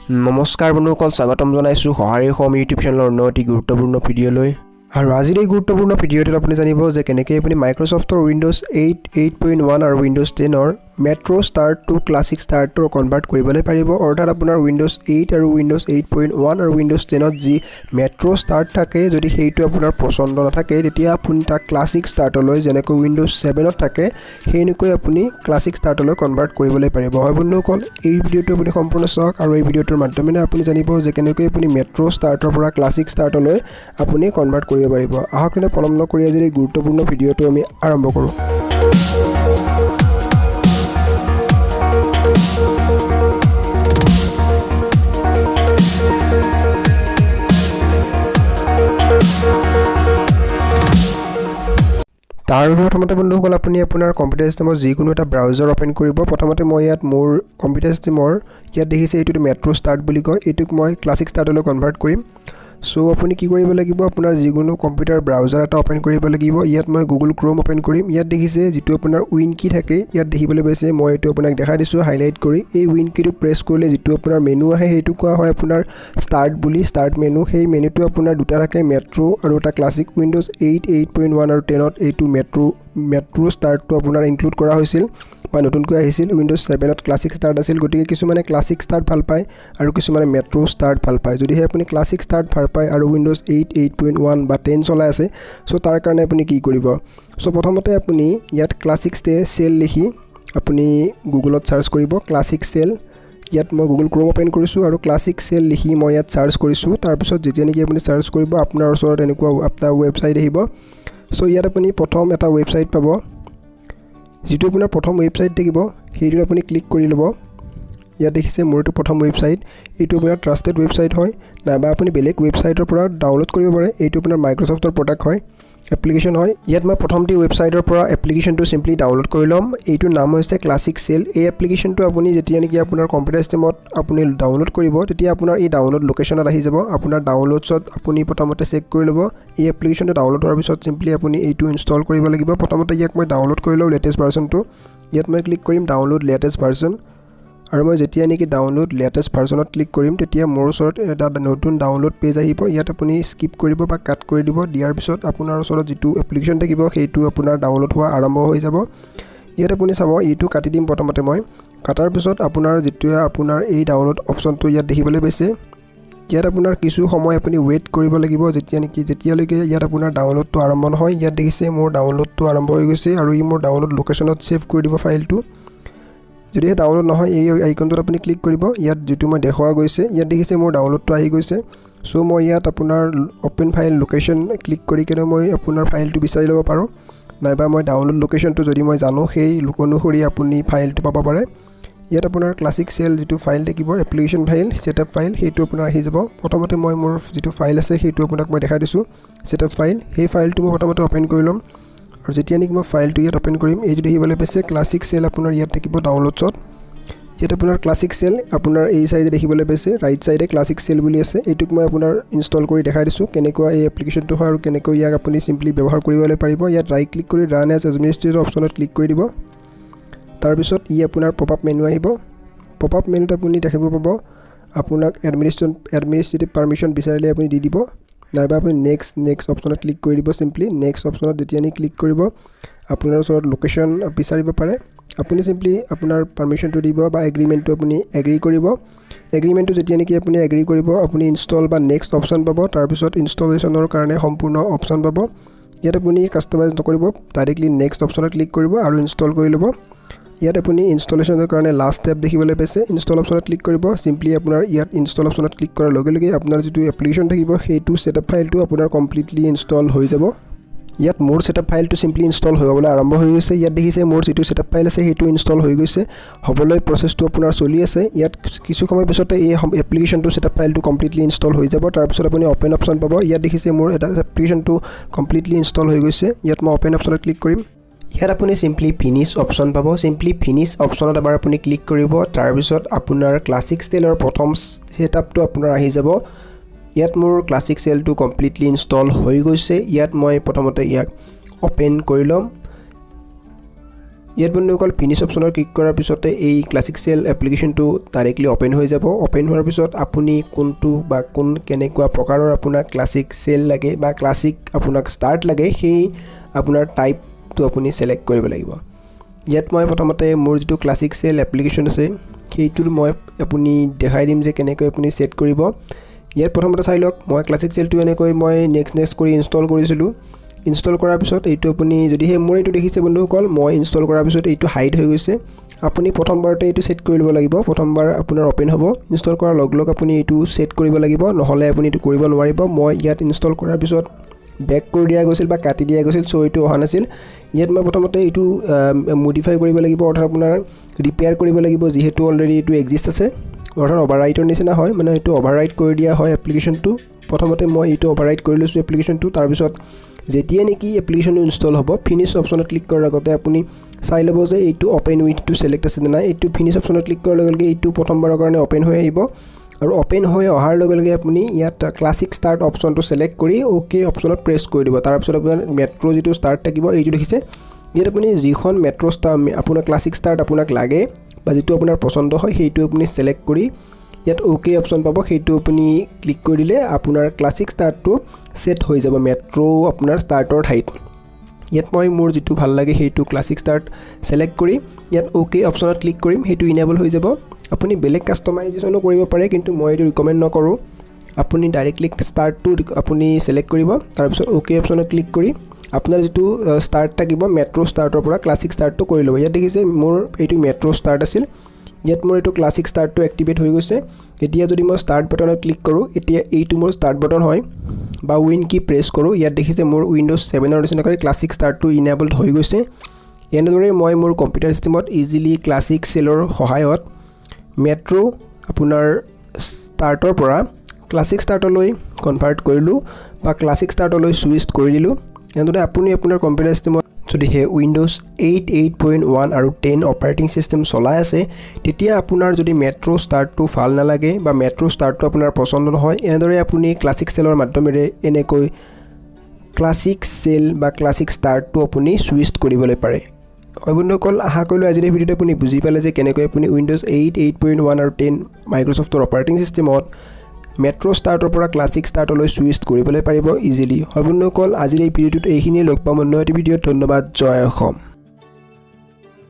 নমস্কাৰ বন্ধুসকল, স্বাগতম জনাইছোঁ সহাৰি হোম ইউটিউব চেনেলৰ অতি গুৰুত্বপূৰ্ণ ভিডিঅ'লৈ। আৰু আজিৰ এই গুৰুত্বপূৰ্ণ ভিডিঅ'টোত আপুনি জানিব যে কেনেকৈ আপুনি মাইক্ৰ'ছফ্টৰ উইণ্ডোজ 8, 8.1 আৰু উইণ্ডোজ 10ৰ মেট্ৰ' ষ্টাৰ্ট টু ক্লাছিক ষ্টাৰ্টৰ কনভাৰ্ট কৰিবলৈ পাৰিব। অৰ্থাৎ আপোনাৰ উইণ্ডোজ 8 আৰু উইণ্ডোজ 8.1 আৰু উইণ্ডোজ 10ত যি মেট্ৰ' ষ্টাৰ্ট থাকে, যদি সেইটো আপোনাৰ পচন্দ নাথাকে তেতিয়া আপুনি তাক ক্লাছিক ষ্টাৰ্টলৈ, যেনেকৈ উইণ্ডোজ 7ত থাকে সেইনেকৈ আপুনি ক্লাছিক ষ্টাৰ্টলৈ কনভাৰ্ট কৰিবলৈ পাৰিব। হয় বন্ধুসকল, এই ভিডিঅ'টো আপুনি সম্পূৰ্ণ চাওক আৰু এই ভিডিঅ'টোৰ মাধ্যমেৰে আপুনি জানিব যে কেনেকৈ আপুনি মেট্ৰ' ষ্টাৰ্টৰ পৰা ক্লাছিক ষ্টাৰ্টলৈ আপুনি কনভাৰ্ট কৰিব পাৰিব। আহক তেনে পলম নকৰি আজি এই গুৰুত্বপূৰ্ণ ভিডিঅ'টো আমি আৰম্ভ কৰোঁ। তাৰ প্ৰথমতে বন্ধুসকল আপুনি আপোনাৰ কম্পিউটাৰ চিষ্টেমত যিকোনো এটা ব্ৰাউজাৰ অপেন কৰিব। প্ৰথমতে মই ইয়াত মোৰ কম্পিউটাৰ চিষ্টেমৰ ইয়াত দেখিছে এইটো মেট্ৰ' ষ্টাৰ্ট বুলি কয়, এইটোক মই ক্লাছিক ষ্টাৰ্টলৈ কনভাৰ্ট কৰিম। চ' আপুনি কি কৰিব লাগিব, আপোনাৰ যিকোনো কম্পিউটাৰ ব্ৰাউজাৰ এটা অপেন কৰিব লাগিব। ইয়াত মই গুগল ক্ৰোম অপেন কৰিম। ইয়াত দেখিছে যিটো আপোনাৰ উইন কি থাকে ইয়াত দেখিবলৈ পাইছে, মই এইটো আপোনাক দেখাই দিছোঁ হাইলাইট কৰি। এই উইন কিটো প্ৰেছ কৰিলে যিটো আপোনাৰ মেনু আহে সেইটো কোৱা হয় আপোনাৰ ষ্টাৰ্ট বুলি, ষ্টাৰ্ট মেনু। সেই মেনুটো আপোনাৰ দুটা থাকে, মেট্ৰ' আৰু এটা ক্লাছিক। উইণ্ডোজ 8, 8.1 আৰু 10ত এইটো মেট্ৰ' ষ্টাৰ্টটো আপোনাৰ ইনক্লুড কৰা হৈছিল বা নতুনকৈ আহিছিল। উইণ্ডোজ 7ত ক্লাছিক ষ্টাৰ্ট আছিল, গতিকে কিছুমানে ক্লাছিক ষ্টাৰ্ট ভাল পায় আৰু কিছুমানে মেট্ৰ' ষ্টাৰ্ট ভাল পায়। যদিহে আপুনি ক্লাছিক ষ্টাৰ্ট ভাল পায় আৰু উইণ্ডোজ 8, 8.1 বা 10 চলাই আছে, চ' তাৰ কাৰণে আপুনি কি কৰিব, চ' প্ৰথমতে আপুনি ইয়াত ক্লাছিক চেল লিখি আপুনি গুগলত চাৰ্চ কৰিব ক্লাছিক চেল। ইয়াত মই গুগল ক্ৰোম অপেন কৰিছোঁ আৰু ক্লাছিক চেল লিখি মই ইয়াত চাৰ্চ কৰিছোঁ। তাৰপিছত যেতিয়া নেকি আপুনি চাৰ্চ কৰিব আপোনাৰ ওচৰত এনেকুৱা এটা ৱেবছাইট আহিব। চ' ইয়াত আপুনি প্ৰথম এটা ৱেবছাইট পাব, যিটো আপোনাৰ প্ৰথম ৱেবছাইট থাকিব সেইটোত আপুনি ক্লিক কৰি ল'ব। ইয়াত দেখিছে মোৰ এইটো প্ৰথম ৱেবছাইট, এইটো আপোনাৰ ট্ৰাষ্টেড ৱেবছাইট হয়, নাইবা আপুনি বেলেগ ৱেবছাইটৰ পৰা ডাউনলোড কৰিব পাৰে। এইটো আপোনাৰ মাইক্ৰ'ছফ্টৰ প্ৰডাক্ট হয়, এপ্লিকেশ্যন হয়। ইয়াত মই প্ৰথমতে ৱেবছাইটৰ পৰা এপ্লিকেশ্যনটো চিম্পলি ডাউনলোড কৰি ল'ম। এইটোৰ নাম হৈছে ক্লাছিক চেল। এই এপ্লিকেশ্যনটো আপুনি যেতিয়া নেকি আপোনাৰ কম্পিউটাৰ চিষ্টেমত আপুনি ডাউনলোড কৰিব তেতিয়া আপোনাৰ এই ডাউনলোড লোকেশ্যনত আহি যাব। আপোনাৰ ডাউনলোডছত আপুনি প্ৰথমতে চেক কৰি ল'ব। এই এপ্লিকেশ্যনটো ডাউনলোড হোৱাৰ পিছত চিম্পলি আপুনি এইটো ইনষ্টল কৰিব লাগিব। প্ৰথমতে ইয়াক মই ডাউনলোড কৰি লওঁ লেটেষ্ট ভাৰ্চনটো। ইয়াত মই ক্লিক কৰিম ডাউনলোড লেটেষ্ট ভাৰ্চন, আৰু মই যেতিয়া নেকি ডাউনলোড লেটেষ্ট ভাৰ্চনত ক্লিক কৰিম তেতিয়া মোৰ ওচৰত এটা নতুন ডাউনলোড পেজ আহিব। ইয়াত আপুনি স্কিপ কৰিব বা কাট কৰি দিব। দিয়াৰ পিছত আপোনাৰ ওচৰত যিটো এপ্লিকেশ্যন থাকিব সেইটো আপোনাৰ ডাউনলোড হোৱা আৰম্ভ হৈ যাব। ইয়াত আপুনি চাব, এইটো কাটি দিম প্ৰথমতে মই। কাটাৰ পিছত আপোনাৰ যিটো আপোনাৰ এই ডাউনলোড অপশ্যনটো ইয়াত দেখিবলৈ পাইছে, ইয়াত আপোনাৰ কিছু সময় আপুনি ৱেইট কৰিব লাগিব যেতিয়ালৈকে ইয়াত আপোনাৰ ডাউনলোডটো আৰম্ভ নহয়। ইয়াত দেখিছে মোৰ ডাউনলোডটো আৰম্ভ হৈ গৈছে আৰু ই মোৰ ডাউনলোড লোকেশ্যনত ছেভ কৰি দিব ফাইলটো। যদিহে ডাউনলোড নহয় এই আইকনটোত আপুনি ক্লিক কৰিব। ইয়াত যিটো মই দেখুওৱা গৈছে ইয়াত দেখিছে মোৰ ডাউনলোডটো আহি গৈছে। চ' মই ইয়াত আপোনাৰ অপেন ফাইল লোকেশ্যন ক্লিক কৰি কিনে মই আপোনাৰ ফাইলটো বিচাৰি ল'ব পাৰোঁ, নাইবা মই ডাউনলোড লোকেশ্যনটো যদি মই জানো সেই অনুসৰি আপুনি ফাইলটো পাব পাৰে। ইয়াত আপোনাৰ ক্লাছিক চেল যিটো ফাইল থাকিব এপ্লিকেশ্যন ফাইল, ছেটআপ ফাইল, সেইটো আপোনাৰ আহি যাব। প্ৰথমতে মই মোৰ যিটো ফাইল আছে সেইটো আপোনাক মই দেখাই দিছোঁ ছেটআপ ফাইল। সেই ফাইলটো মই প্ৰথমতে অপেন কৰি ল'ম আৰু যেতিয়া নেকি মই ফাইলটো ইয়াত অপেন কৰিম এইটো দেখিবলৈ পাইছে ক্লাছিক চেল আপোনাৰ ইয়াত থাকিব ডাউনলোডছত। ইয়াত আপোনাৰ ক্লাছিক চেল আপোনাৰ এই চাইডে দেখিবলৈ পাইছে, ৰাইট চাইডে ক্লাছিক চেল বুলি আছে। এইটোক মই আপোনাৰ ইনষ্টল কৰি দেখাই দিছোঁ কেনেকুৱা এই এপ্লিকেশ্যনটো হয় আৰু কেনেকৈ ইয়াক আপুনি চিম্পলি ব্যৱহাৰ কৰিবলৈ পাৰিব। ইয়াত ৰাইট ক্লিক কৰি ৰান এজ এডমিনিষ্ট্ৰেটৰ অপশ্যনত ক্লিক কৰি দিব। তাৰপিছত ই আপোনাৰ পপ আপ মেনু আহিব। পপ আপ মেনুত আপুনি দেখিব পাব আপোনাক এডমিনিষ্ট্ৰেটিভ পাৰ্মিশ্যন বিচাৰিলে আপুনি দি দিব, নাইবা আপুনি নেক্সট অপশ্যনত ক্লিক কৰি দিব। চিম্পলি নেক্সট অপশ্যনত যেতিয়া নি ক্লিক কৰিব আপোনাৰ ওচৰত লোকেশ্যন বিচাৰিব পাৰে। আপুনি চিম্পলি আপোনাৰ পাৰ্মিশ্যনটো দিব বা এগ্ৰিমেণ্টটো আপুনি এগ্ৰি কৰিব। এগ্ৰিমেণ্টটো যেতিয়া নেকি আপুনি এগ্ৰি কৰিব আপুনি ইনষ্টল বা নেক্সট অপশ্যন পাব। তাৰপিছত ইনষ্টলেশ্যনৰ কাৰণে সম্পূৰ্ণ অপশ্যন পাব। ইয়াত আপুনি কাষ্টমাইজ নকৰিব, ডাইৰেক্টলি নেক্সট অপশ্যনত ক্লিক কৰিব আৰু ইনষ্টল কৰি ল'ব। ইয়াত আপুনি ইনষ্টলেশ্যনৰ কাৰণে লাষ্ট ষ্টেপ দেখিবলৈ পাইছে, ইনষ্টল অপশ্যনত ক্লিক কৰিব। চিম্পলি আপোনাৰ ইয়াত ইনষ্টল অপশ্যনত ক্লিক কৰাৰ লগে লগে আপোনাৰ যিটো এপ্লিকেশ্যন থাকিব সেইটো ছেটআপ ফাইলটো আপোনাৰ কমপ্লিটলি ইনষ্টল হৈ যাব। ইয়াত মোৰ ছেটআপ ফাইলটো চিম্পলি ইনষ্টল হ'বলৈ আৰম্ভ হৈ গৈছে। ইয়াত দেখিছে মোৰ যিটো ছেটআপ ফাইল আছে সেইটো ইনষ্টল হৈ গৈছে, হ'বলৈ প্ৰচেছটো আপোনাৰ চলি আছে। ইয়াত কিছু সময় পিছতে এই এপ্লিকেশ্যনটো ছেটআপ ফাইলটো কমপ্লিটলি ইনষ্টল হৈ যাব। তাৰপিছত আপুনি অপেন অপশ্যন পাব। ইয়াত দেখিছে মোৰ এটা এপ্লিকেশ্যনটো কমপ্লিটলি ইনষ্টল হৈ গৈছে। ইয়াত মই অপেন অপশ্যনত ক্লিক কৰিম। ইয়াত আপুনি চিম্পলি ফিনিছ অপশ্যন পাব। চিম্পলি ফিনিছ অপশ্যনত এবাৰ আপুনি ক্লিক কৰিব। তাৰপিছত আপোনাৰ ক্লাছিক চেলৰ প্ৰথম ছেটআপটো আপোনাৰ আহি যাব। ইয়াত মোৰ ক্লাছিক চেলটো কমপ্লিটলি ইনষ্টল হৈ গৈছে। ইয়াত মই প্ৰথমতে ইয়াক অপেন কৰি ল'ম। ইয়াত বন্ধুসকল ফিনিশ অপশ্যনত ক্লিক কৰাৰ পিছতে এই ক্লাছিক সেল এপ্লিকেশ্যনটো ডাইৰেক্টলি ওপেন হৈ যাব ওপেন হোৱাৰ পিছত আপুনি কোনটো বা কেনেকুৱা প্ৰকাৰৰ আপোনাৰ ক্লাছিক সেল লাগে বা ক্লাছিক আপোনাক ষ্টাৰ্ট লাগে সেই আপোনাৰ টাইপটো আপুনি সিলেক্ট কৰিব লাগিব ইয়াত মই প্ৰথমতে মোৰ যেটো ক্লাছিক সেল এপ্লিকেশ্যন আছে সেইটোৰ মই আপুনি দেখাই দিম যে কেনেকৈ আপুনি সেট কৰিব ইয়াত প্ৰথমতে চাই লওক মই ক্লাছিক সেলটো এনেকৈ মই নেক্সট কৰি ইনষ্টল কৰিছিলোঁ ইনষ্টল কৰাৰ পিছত এইটো আপুনি যদি হে মোৰ এইটো দেখিছে বন্ধুসকল মই ইনষ্টল কৰাৰ পিছত এইটো হাইড হৈ গৈছে আপুনি প্ৰথমবাৰতে এইটো সেট কৰি ল'ব লাগিব প্ৰথমবাৰ আপোনাৰ ওপেন হ'ব ইনষ্টল কৰাৰ লগ আপুনি এইটো সেট কৰিব লাগিব নহলে আপুনি এইটো কৰিব নোৱাৰিব মই ইয়াত ইনষ্টল কৰাৰ পিছত বেক কৰি দিয়া গৈছিল বা কাটি দিয়া গৈছিল সো এইটো অহা নাছিল ইয়াত মই প্ৰথমতে এইটো মডিফাই কৰিব লাগিব অৰ্থাৎ আপোনাৰ ৰিপেয়াৰ কৰিব লাগিব যেহেতু অলৰেডি এইটো এক্সিষ্ট আছে অৰ্থাৎ ওভাৰৰাইটৰ নিচিনা হয় মানে এইটো ওভাৰৰাইট কৰি দিয়া হয় এপ্লিকেশ্যনটো প্ৰথমতে মই এইটো ওভাৰৰাইট কৰি লৈছোঁ এপ্লিকেশ্যনটো তাৰ পিছত যেতিয়া নেকি এপ্লিকেশ্যনটো ইনষ্টল হ'ব ফিনিশ অপশ্যনত ক্লিক কৰাৰ আগতে আপুনি চাই ল'ব যে এইটো ওপেন উইথটো সিলেক্ট আছে নে নাই এইটো ফিনিশ অপশ্যনত ক্লিক কৰাৰ লগে লগে এইটো প্ৰথমবাৰৰ কাৰণে ওপেন হৈ আহিব আৰু ওপেন হৈ অহাৰ লগে লগে আপুনি ইয়াত ক্লাছিক ষ্টাৰ্ট অপশ্যনটো সিলেক্ট কৰি ওকে অপশ্যনত প্ৰেছ কৰি দিব তাৰ পিছত আপোনাৰ মেট্ৰ' যেটো ষ্টাৰ্ট থাকিব এইটো দেখিছে ইয়াত আপুনি যিখন মেট্ৰ' ষ্টাৰ আপোনাৰ ক্লাছিক ষ্টাৰ্ট আপোনাক লাগে বা যেটো আপোনাৰ পছন্দ হয় সেইটো আপুনি সিলেক্ট কৰি ইয়াত ওকে অপশ্যন পাব সেইটো আপুনি ক্লিক কৰি দিলে আপোনাৰ ক্লাছিক ষ্টাৰ্টটো সেট হৈ যাব মেট্ৰ' আপোনাৰ ষ্টাৰ্টৰ ঠাইত ইয়াত মই মোৰ যেটো ভাল লাগে সেইটো ক্লাছিক ষ্টাৰ্ট সিলেক্ট কৰি ইয়াত ওকে অপশ্যনত ক্লিক কৰিম সেইটো ইনেবল হৈ যাব আপুনি বেলেগ কাস্টমাইজেশনো কৰিব পাৰে কিন্তু মই এইটো ৰিকমেন্ড নকৰো আপুনি ডাইৰেক্টলি ষ্টাৰ্টটো আপুনি সিলেক্ট কৰিব তাৰ পিছত ওকে অপশ্যনত ক্লিক কৰি আপোনাৰ যেটো ষ্টাৰ্ট থাকিব মেট্ৰ' ষ্টাৰ্টৰ পৰা ক্লাছিক ষ্টাৰ্টটো কৰি ল'ব ইয়াত দেখিছে মোৰ এইটো মেট্ৰ' ষ্টাৰ্ট আছিল ইয়াত মোৰ এইটো ক্লাছিক ষ্টাৰ্টটো এক্টিভেট হৈ গৈছে এতিয়া যদি মই ষ্টাৰ্ট বাটনত ক্লিক কৰোঁ এতিয়া এইটো মোৰ ষ্টাৰ্ট বাটন হয় বা উইন কি প্ৰেছ কৰোঁ ইয়াত দেখিছে মোৰ উইন্ডোজ 7ৰ নিচিনাকৈ ক্লাছিক ষ্টাৰ্টটো ইনেবলড হৈ গৈছে এনেদৰে মই মোৰ কম্পিউটাৰ সিস্টেমত ইজিলি ক্লাছিক সেলৰ সহায়ত মেট্ৰ' আপোনাৰ ষ্টাৰ্টৰ পৰা ক্লাছিক ষ্টাৰ্টলৈ কনভাৰ্ট কৰিলোঁ বা ক্লাছিক ষ্টাৰ্টলৈ সুইচ কৰি দিলোঁ এনেদৰে আপুনি আপোনাৰ কম্পিউটাৰ সিস্টেমত যদি হে উইন্ডোজ 8 8.1 আৰু 10 অপাৰেটিং সিস্টেম চলাই আছে তেতিয়া আপোনাৰ যদি মেট্ৰ' ষ্টাৰ্টটো ভাল নালাগে বা মেট্ৰ' ষ্টাৰ্টটো আপোনাৰ পছন্দ নহয় এনেদৰে আপুনি ক্লাছিক সেলৰ মাধ্যমেৰে এনেকৈ ক্লাছিক সেল বা ক্লাছিক ষ্টাৰ্টটো আপুনি সুইচ কৰিবলৈ পাৰে বন্ধুসকল আশা কৰিলোঁ আজিৰ ভিডিঅ'টো আপুনি বুজি পালে যে কেনেকৈ আপুনি উইন্ডোজ 8 8.1 আৰু 10 মাইক্ৰ'ছফ্টৰ অপাৰেটিং সিস্টেমত মেট্ৰ' ষ্টাৰ্টৰ পৰা ক্লাছিক ষ্টাৰ্টলৈ সুইচ কৰিবলৈ পাৰিব ইজিলি বন্ধুসকল আজিৰ এই ভিডিঅ'টোত এইখিনিয়ে লগ পাম অন্য এটা ভিডিঅ'ত ধন্যবাদ জয় অসম